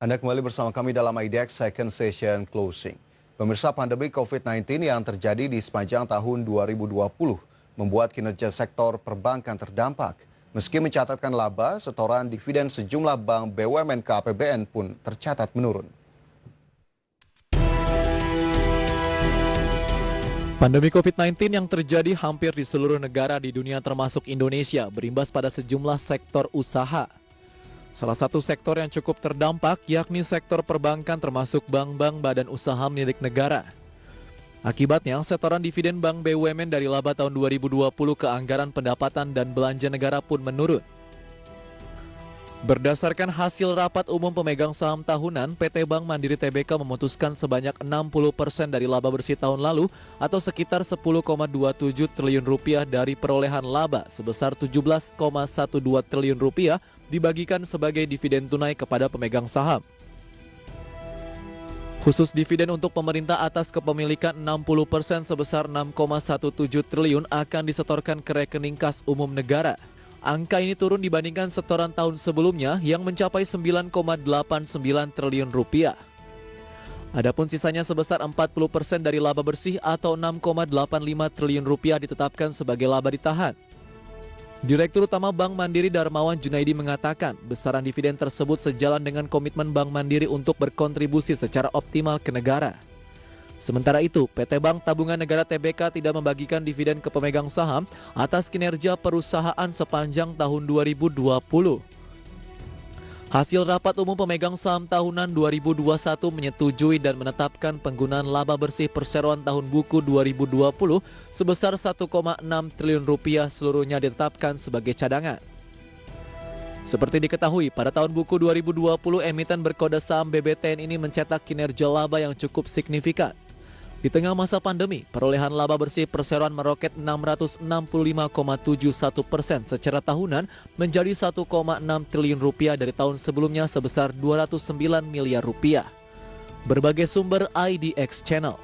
Anda kembali bersama kami dalam IDX Second Session Closing. Pemirsa, pandemi COVID-19 yang terjadi di sepanjang tahun 2020 membuat kinerja sektor perbankan terdampak. Meski mencatatkan laba, setoran dividen sejumlah bank BUMN ke APBN pun tercatat menurun. Pandemi COVID-19 yang terjadi hampir di seluruh negara di dunia termasuk Indonesia berimbas pada sejumlah sektor usaha. Salah satu sektor yang cukup terdampak yakni sektor perbankan termasuk bank-bank badan usaha milik negara. Akibatnya, setoran dividen bank BUMN dari laba tahun 2020 ke anggaran pendapatan dan belanja negara pun menurun. Berdasarkan hasil rapat umum pemegang saham tahunan, PT Bank Mandiri Tbk memutuskan sebanyak 60% dari laba bersih tahun lalu atau sekitar 10,27 triliun rupiah dari perolehan laba sebesar 17,12 triliun rupiah dibagikan sebagai dividen tunai kepada pemegang saham. Khusus dividen untuk pemerintah atas kepemilikan 60% sebesar 6,17 triliun akan disetorkan ke rekening kas umum negara. Angka ini turun dibandingkan setoran tahun sebelumnya yang mencapai 9,89 triliun rupiah. Adapun sisanya sebesar 40% dari laba bersih atau 6,85 triliun rupiah ditetapkan sebagai laba ditahan. Direktur Utama Bank Mandiri Darmawan Junaidi mengatakan besaran dividen tersebut sejalan dengan komitmen Bank Mandiri untuk berkontribusi secara optimal ke negara. Sementara itu, PT Bank Tabungan Negara Tbk tidak membagikan dividen ke pemegang saham atas kinerja perusahaan sepanjang tahun 2020. Hasil rapat umum pemegang saham tahunan 2021 menyetujui dan menetapkan penggunaan laba bersih perseroan tahun buku 2020 sebesar 1,6 triliun rupiah seluruhnya ditetapkan sebagai cadangan. Seperti diketahui, pada tahun buku 2020 emiten berkode saham BBTN ini mencetak kinerja laba yang cukup signifikan. Di tengah masa pandemi, perolehan laba bersih perseroan meroket 665,71% secara tahunan menjadi 1,6 triliun rupiah dari tahun sebelumnya sebesar 209 miliar rupiah. Berbagai sumber IDX Channel.